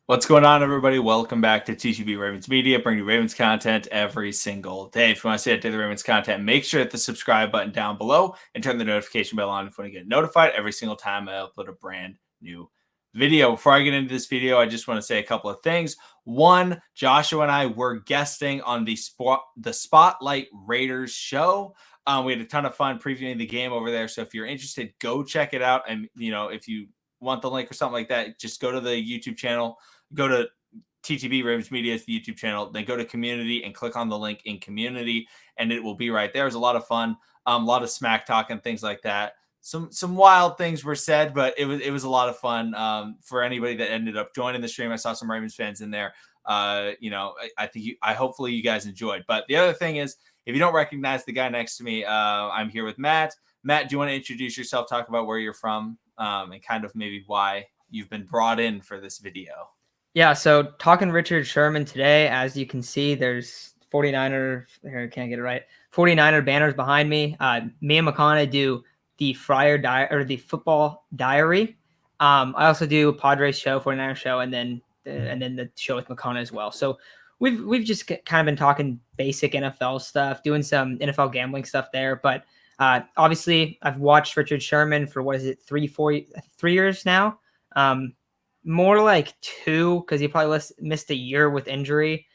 What's going on, everybody? Welcome back to TCB Ravens Media, bringing you Ravens content every single day. If you want to see the Ravens content, make sure to hit the subscribe button down below and turn the notification bell on if you want to get notified every single time I upload a brand new video. Before I get into this video, I just want to say a couple of things. One, Joshua and I were guesting on the Spotlight Raiders show. We had a ton of fun previewing the game over there. So if you're interested, go check it out. And if you want the link or something like that, just go to the YouTube channel. Go to TTB Ravens Media, the YouTube channel, then go to community and click on the link in community, and it will be right there. It was a lot of fun, a lot of smack talk and things like that. Some wild things were said, but it was a lot of fun for anybody that ended up joining the stream. I saw some Ravens fans in there. I think hopefully you guys enjoyed. But the other thing is, if you don't recognize the guy next to me, I'm here with Matt. Matt, do you want to introduce yourself, talk about where you're from, and kind of maybe why you've been brought in for this video? Yeah, so talking Richard Sherman today, as you can see, there's 49er, here, I can't get it right, 49er banners behind me. Me and McConnell do the the football diary. I also do a Padres show, 49er show, and then the show with McConnell as well. So we've just kind of been talking basic NFL stuff, doing some NFL gambling stuff there. But obviously, I've watched Richard Sherman for, what is it, 3 years now. More like 2, because he probably missed a year with injury,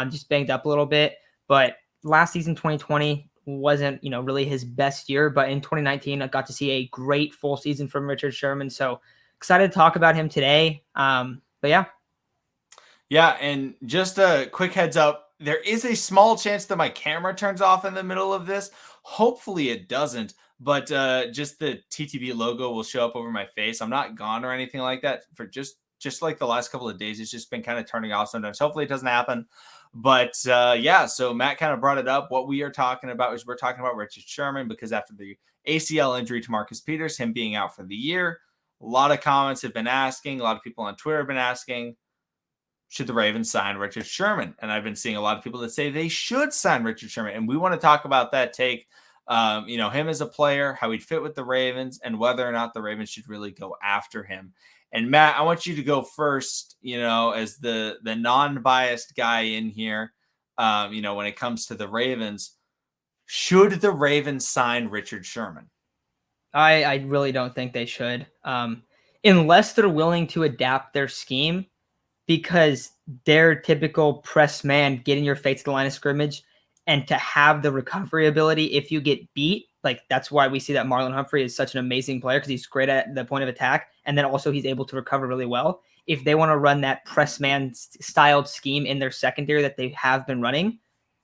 just banged up a little bit. But last season, 2020, wasn't really his best year. But in 2019, I got to see a great full season from Richard Sherman. So excited to talk about him today. But yeah. Yeah, and just a quick heads up, there is a small chance that my camera turns off in the middle of this. Hopefully it doesn't, but just the TTB logo will show up over my face. I'm not gone or anything like that for just like the last couple of days. It's just been kind of turning off sometimes. Hopefully it doesn't happen. But yeah, so Matt kind of brought it up. What we are talking about is we're talking about Richard Sherman, because after the ACL injury to Marcus Peters, him being out for the year, a lot of comments have been asking, a lot of people on Twitter have been asking, should the Ravens sign Richard Sherman? And I've been seeing a lot of people that say they should sign Richard Sherman. And we want to talk about that take, him as a player, how he'd fit with the Ravens, and whether or not the Ravens should really go after him. And Matt, I want you to go first, as the non-biased guy in here, when it comes to the Ravens. Should the Ravens sign Richard Sherman? I really don't think they should, unless they're willing to adapt their scheme, because their typical press man, get in your face to the line of scrimmage, and to have the recovery ability if you get beat. Like, that's why we see that Marlon Humphrey is such an amazing player, because he's great at the point of attack, and then also he's able to recover really well. If they want to run that press man styled scheme in their secondary that they have been running,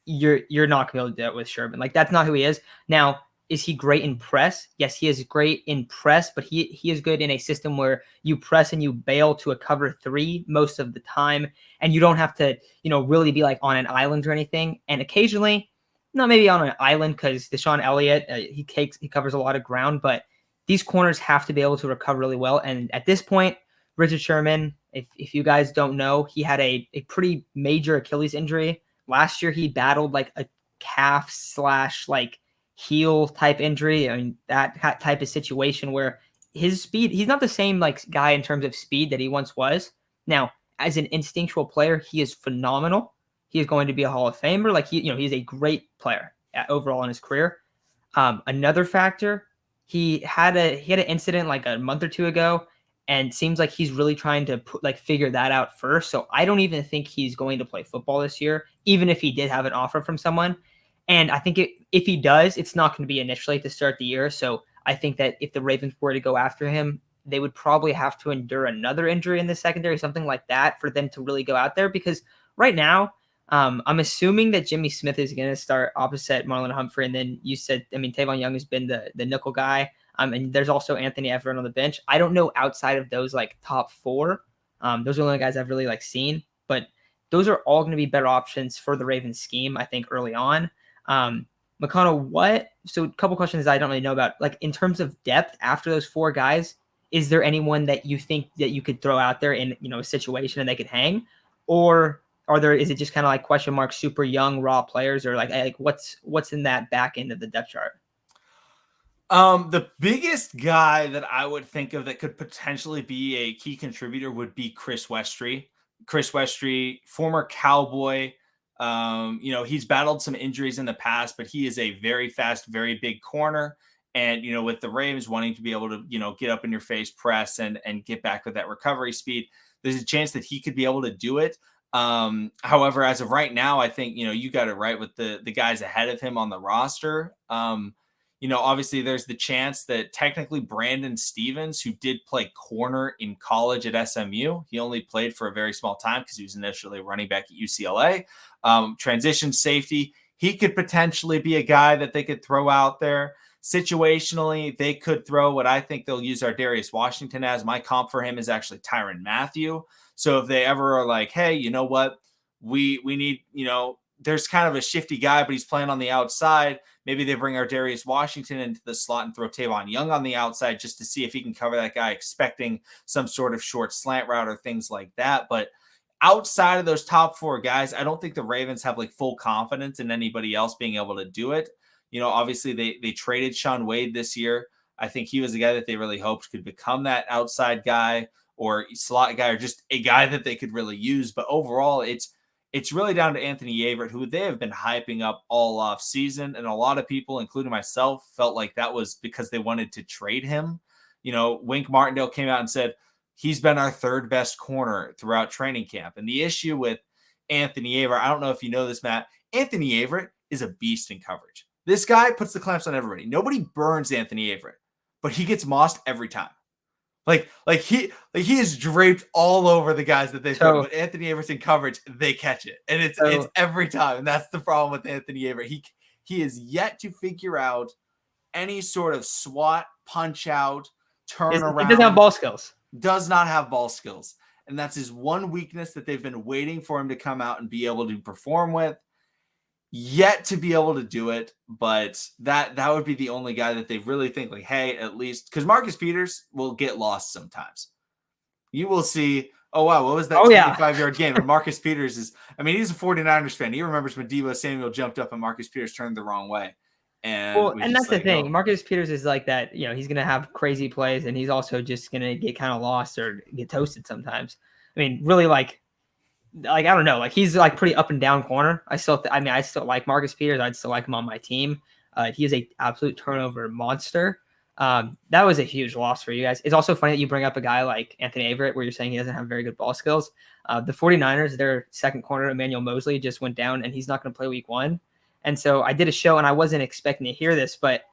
you're not going to be able to do that with Sherman. Like, that's not who he is. Now, is he great in press? Yes, he is great in press, but he is good in a system where you press and you bail to a cover 3 most of the time, and you don't have to, really be like on an island or anything. And occasionally, not maybe on an island, because Deshaun Elliott, he covers a lot of ground, but these corners have to be able to recover really well. And at this point, Richard Sherman, if you guys don't know, he had a pretty major Achilles injury. Last year, he battled like a calf / like heel type injury. I mean, that type of situation where his speed, he's not the same like guy in terms of speed that he once was. Now, as an instinctual player, he is phenomenal. He is going to be a Hall of Famer. Like, he's a great player overall in his career. Another factor, he had an incident like a month or 2 ago, and seems like he's really trying to figure that out first. So I don't even think he's going to play football this year, even if he did have an offer from someone. And I think if he does, it's not going to be initially to start the year. So I think that if the Ravens were to go after him, they would probably have to endure another injury in the secondary, something like that, for them to really go out there. Because right now, I'm assuming that Jimmy Smith is going to start opposite Marlon Humphrey. And then you said, Tavon Young has been the nickel guy. And there's also Anthony Everett on the bench. I don't know outside of those like top 4. Those are the only guys I've really seen. But those are all going to be better options for the Ravens scheme, I think, early on. McConnell, so a couple questions I don't really know about. Like, in terms of depth after those 4 guys, is there anyone that you think that you could throw out there in, a situation and they could hang? Or is it just kind of like question mark, super young, raw players? Or like what's in that back end of the depth chart? The biggest guy that I would think of that could potentially be a key contributor would be Chris Westry. Chris Westry, former Cowboy. He's battled some injuries in the past, but he is a very fast, very big corner. And, with the Ravens wanting to be able to, get up in your face, press, and get back with that recovery speed, there's a chance that he could be able to do it. However, as of right now, I think, you got it right with the guys ahead of him on the roster. Obviously there's the chance that technically Brandon Stevens, who did play corner in college at SMU, he only played for a very small time because he was initially running back at UCLA, transition safety. He could potentially be a guy that they could throw out there. Situationally, they could throw what I think they'll use our Darius Washington as. My comp for him is actually Tyrann Mathieu. So if they ever are like, hey, you know what? We need, there's kind of a shifty guy, but he's playing on the outside. Maybe they bring our Darius Washington into the slot and throw Tavon Young on the outside just to see if he can cover that guy, expecting some sort of short slant route or things like that. But outside of those top four guys, I don't think the Ravens have like full confidence in anybody else being able to do it. Obviously they traded Shaun Wade this year. I think he was a guy that they really hoped could become that outside guy or slot guy or just a guy that they could really use. But overall, it's really down to Anthony Averett, who they have been hyping up all off season. And a lot of people, including myself, felt like that was because they wanted to trade him. Wink Martindale came out and said, he's been our third best corner throughout training camp. And the issue with Anthony Averett, I don't know if you know this, Matt, Anthony Averett is a beast in coverage. This guy puts the clamps on everybody. Nobody burns Anthony Averett, but he gets mossed every time. Like he is draped all over the guys that they throw. But Anthony Averett in coverage, they catch it, and it's every time. And that's the problem with Anthony Averett. He is yet to figure out any sort of swat, punch out, turn around. He doesn't have ball skills. Does not have ball skills, and that's his one weakness that they've been waiting for him to come out and be able to perform with. Yet to be able to do it, but that would be the only guy that they really think like, hey, at least because Marcus Peters will get lost sometimes. You will see, oh wow, what was that 25-yard game? And Marcus Peters he's a 49ers fan. He remembers when Deebo Samuel jumped up and Marcus Peters turned the wrong way. And that's the thing. Marcus Peters is like that, he's gonna have crazy plays and he's also just gonna get kind of lost or get toasted sometimes. Really like I don't know, like he's like pretty up and down corner. I still like Marcus Peters. I'd still like him on my team. He is a absolute turnover monster. That was a huge loss for you guys. It's also funny that you bring up a guy like Anthony Averett where you're saying he doesn't have very good ball skills. The 49ers, their second corner, Emmanuel Mosley, just went down and he's not going to play week 1. And so I did a show and I wasn't expecting to hear this, but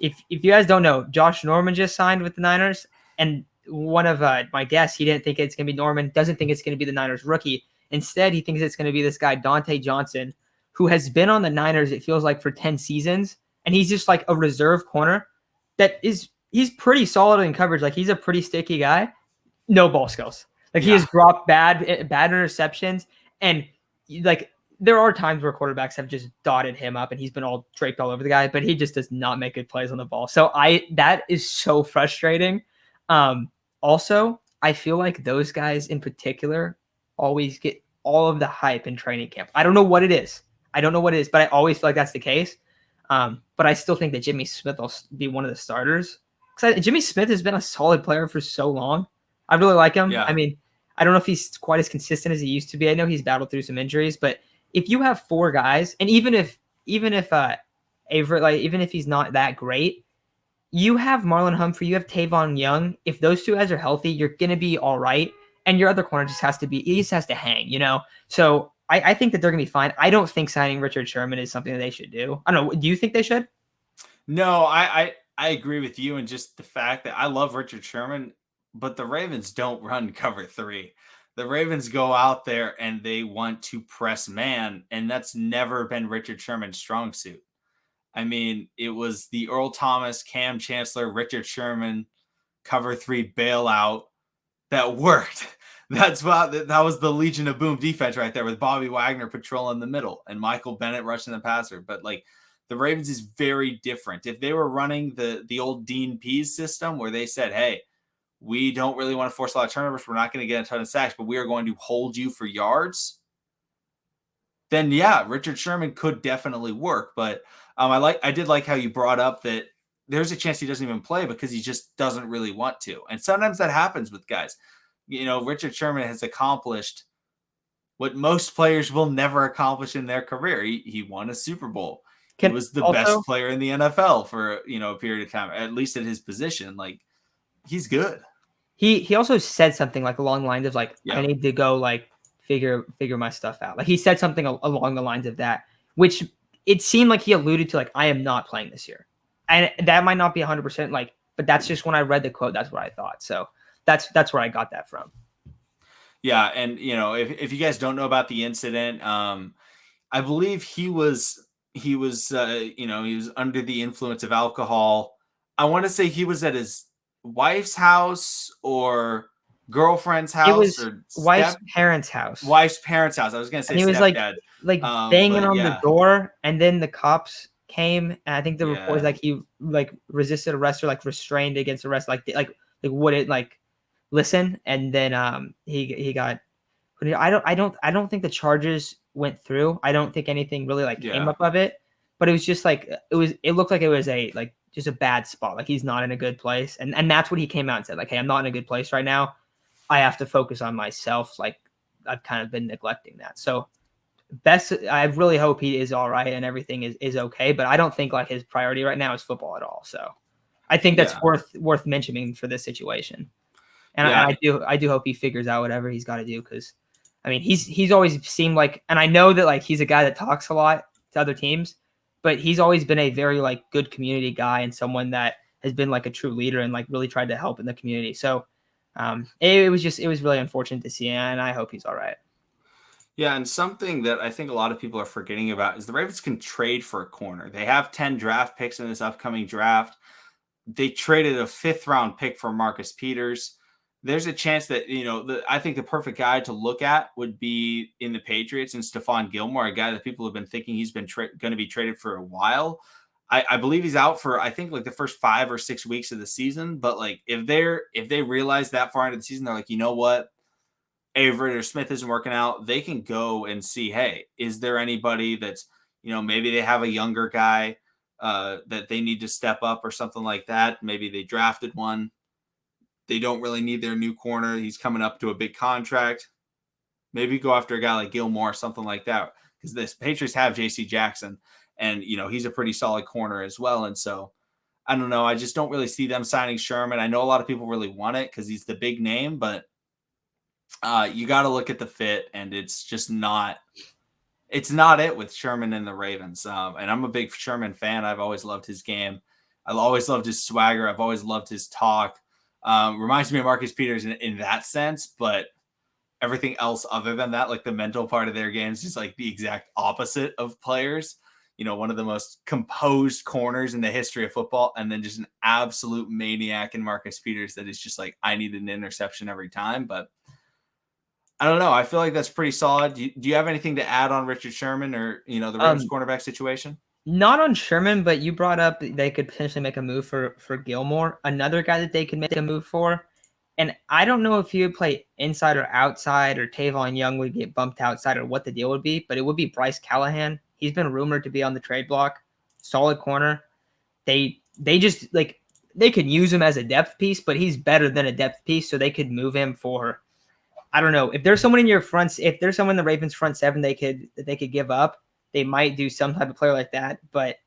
if you guys don't know, Josh Norman just signed with the Niners, and one of my guests, he didn't think it's going to be Norman, doesn't think it's going to be the Niners rookie. Instead, he thinks it's going to be this guy, Dante Johnson, who has been on the Niners, it feels like, for 10 seasons. And he's just like a reserve corner he's pretty solid in coverage. Like he's a pretty sticky guy. No ball skills. Like he has dropped bad interceptions. And like there are times where quarterbacks have just dotted him up and he's been all draped all over the guy, but he just does not make good plays on the ball. So that is so frustrating. Also, I feel like those guys in particular always get all of the hype in training camp. I don't know what it is, but I always feel like that's the case. But I still think that Jimmy Smith will be one of the starters. Because Jimmy Smith has been a solid player for so long. I really like him. Yeah. I don't know if he's quite as consistent as he used to be. I know he's battled through some injuries, but if you have 4 guys, and even if Averett, like even if he's not that great, you have Marlon Humphrey, you have Tavon Young. If those 2 guys are healthy, you're gonna be all right. And your other corner just has to hang, So I think that they're going to be fine. I don't think signing Richard Sherman is something that they should do. I don't know. Do you think they should? No, I agree with you. And just the fact that I love Richard Sherman, but the Ravens don't run cover 3. The Ravens go out there and they want to press man. And that's never been Richard Sherman's strong suit. It was the Earl Thomas, Cam Chancellor, Richard Sherman cover 3 bailout that worked. That was the Legion of Boom defense right there with Bobby Wagner patrolling the middle and Michael Bennett rushing the passer. But like the Ravens is very different. If they were running the old Dean Pease system where they said, hey, we don't really want to force a lot of turnovers, we're not going to get a ton of sacks, but we are going to hold you for yards, then yeah, Richard Sherman could definitely work. But I did like how you brought up that there's a chance he doesn't even play because he just doesn't really want to. And sometimes that happens with guys. Richard Sherman has accomplished what most players will never accomplish in their career. He won a Super Bowl. He Can was the also best player in the NFL for, a period of time, at least at his position. Like, he's good. he also said something like along the lines of like, I Yeah. need to go like figure my stuff out. Like he said something along the lines of that, which it seemed like he alluded to like, I am not playing this year. And that might not be 100% like, but that's just when I read the quote, that's what I thought. So that's where I got that from. Yeah, and if you guys don't know about the incident, I believe he was under the influence of alcohol. I want to say he was at his wife's house or girlfriend's It house was or wife's parents' house. wife's parents' house. I was gonna say And he was stepdad. like banging But on the yeah, door, and then the cops came, and I think the report is yeah, like he like resisted arrest or like restrained against arrest, like wouldn't like listen, and then he got. I don't think the charges went through. I don't think anything really like came yeah, up of it, but it was just like it looked like it was a like just a bad spot. Like he's not in a good place, and that's what he came out and said. Like, hey, I'm not in a good place right now. I have to focus on myself. Like I've kind of been neglecting that. So I really hope he is all right and everything is okay. But I don't think like his priority right now is football at all. So I think that's yeah, worth mentioning for this situation. And yeah, I do hope he figures out whatever he's got to do because, I mean, he's always seemed like, and I know that like he's a guy that talks a lot to other teams, but he's always been a very like good community guy and someone that has been like a true leader and like really tried to help in the community. So it was really unfortunate to see, and I hope he's all right. yeah. And something that I think a lot of people are forgetting about is the Ravens can trade for a corner. They have 10 draft picks in this upcoming draft. They traded a 5th-round pick for Marcus Peters. There's a chance that, I think the perfect guy to look at would be in the Patriots and Stephon Gilmore, a guy that people have been thinking he's been going to be traded for a while. I believe he's out for, I think, like the first 5 or 6 weeks of the season. But like if they realize that far into the season, they're like, you know what? Avery or Smith isn't working out, they can go and see, hey, is there anybody that's, maybe they have a younger guy that they need to step up or something like that. Maybe they drafted one. They don't really need their new corner. He's coming up to a big contract. Maybe go after a guy like Gilmore or something like that. Because the Patriots have JC Jackson, and he's a pretty solid corner as well. And so I don't know. I just don't really see them signing Sherman. I know a lot of people really want it because he's the big name, but you got to look at the fit, and it's just not. It's not it with Sherman and the Ravens. And I'm a big Sherman fan. I've always loved his game. I've always loved his swagger. I've always loved his talk. Reminds me of Marcus Peters in that sense, but everything else other than that, like the mental part of their game, is just like the exact opposite of players. One of the most composed corners in the history of football, and then just an absolute maniac in Marcus Peters that is just like, I need an interception every time. But I don't know. I feel like that's pretty solid. Do you have anything to add on Richard Sherman or, the Ravens Um, cornerback situation? Not on Sherman, but you brought up they could potentially make a move for Gilmore, another guy that they could make a move for. And I don't know if he would play inside or outside, or Tavon Young would get bumped outside, or what the deal would be. But it would be Bryce Callahan. He's been rumored to be on the trade block. Solid corner. They just like they could use him as a depth piece, but he's better than a depth piece, so they could move him for. I don't know if there's someone in your front. If there's someone in the Ravens front seven, they could give up. They might do some type of player like that, but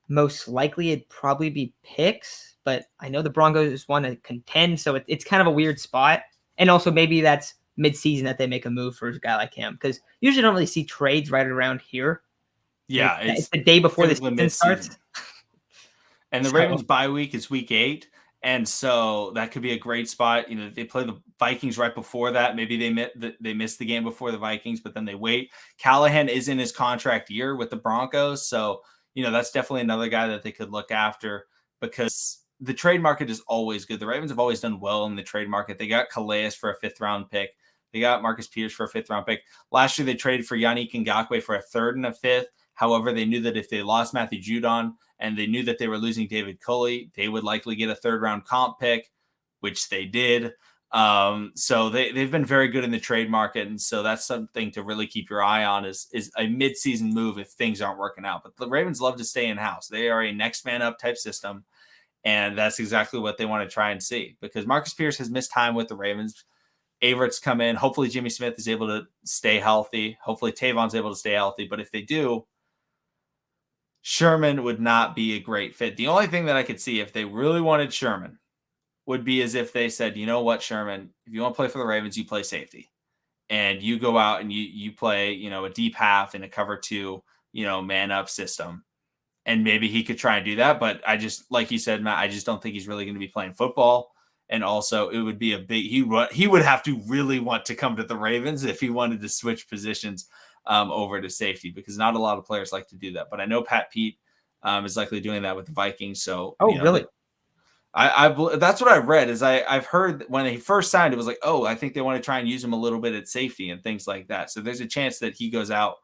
most likely it'd probably be picks. But I know the Broncos want to contend, so it's kind of a weird spot. And also maybe that's mid-season that they make a move for a guy like him, because usually don't really see trades right around here. Yeah, It's it's the day before the typically season starts. mid-season. And the So Ravens bye week is week 8. And so that could be a great spot. They play the Vikings right before that. Maybe they missed the game before the Vikings, but then they wait. Callahan is in his contract year with the Broncos. So, that's definitely another guy that they could look after, because the trade market is always good. The Ravens have always done well in the trade market. They got Calais for a 5th-round pick. They got Marcus Peters for a 5th-round pick. Last year, they traded for Yannick Ngakoue for a 3rd and a 5th. However, they knew that if they lost Matthew Judon and they knew that they were losing David Culley, they would likely get a 3rd-round comp pick, which they did. So they've been very good in the trade market. And so that's something to really keep your eye on is a mid-season move if things aren't working out. But the Ravens love to stay in-house. They are a next man up type system. And that's exactly what they want to try and see, because Marcus Pierce has missed time with the Ravens Avert's come in. Hopefully Jimmy Smith is able to stay healthy. Hopefully Tavon's able to stay healthy. But if they do, Sherman would not be a great fit. The only thing that I could see if they really wanted Sherman would be as if they said, you know what, Sherman, if you want to play for the Ravens, you play safety. And you go out and you play, a deep half in a cover 2, man up system. And maybe he could try and do that. But I just, like you said, Matt, I just don't think he's really going to be playing football. And also, it would be he would have to really want to come to the Ravens if he wanted to switch positions over to safety, because not a lot of players like to do that. But I know Pat Pete is likely doing that with the Vikings. So, really? I that's what I read. Is I've heard when he first signed, it was like, oh, I think they want to try and use him a little bit at safety and things like that. So there's a chance that he goes out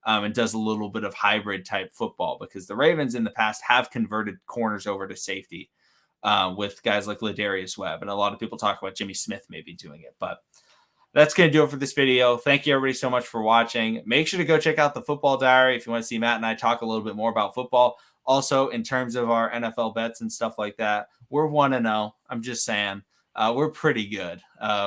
and does a little bit of hybrid type football, because the Ravens in the past have converted corners over to safety with guys like Ladarius Webb. And a lot of people talk about Jimmy Smith maybe doing it. But that's going to do it for this video. Thank you, everybody, so much for watching. Make sure to go check out the Football Diary if you want to see Matt and I talk a little bit more about football. Also, in terms of our NFL bets and stuff like that, we're 1-0. I'm just saying. We're pretty good.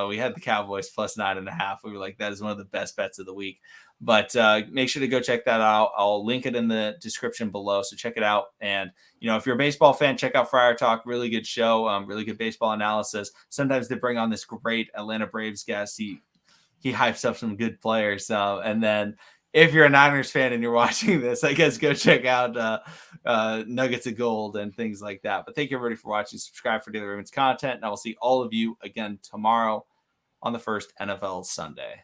We had the Cowboys plus 9.5. We were like, that is one of the best bets of the week. But make sure to go check that out. I'll link it in the description below, so check it out. And, if you're a baseball fan, check out Friar Talk. Really good show, really good baseball analysis. Sometimes they bring on this great Atlanta Braves guest. He hypes up some good players. And then if you're a Niners fan and you're watching this, I guess go check out Nuggets of Gold and things like that. But thank you, everybody, for watching. Subscribe for daily Ravens content, and I will see all of you again tomorrow on the first NFL Sunday.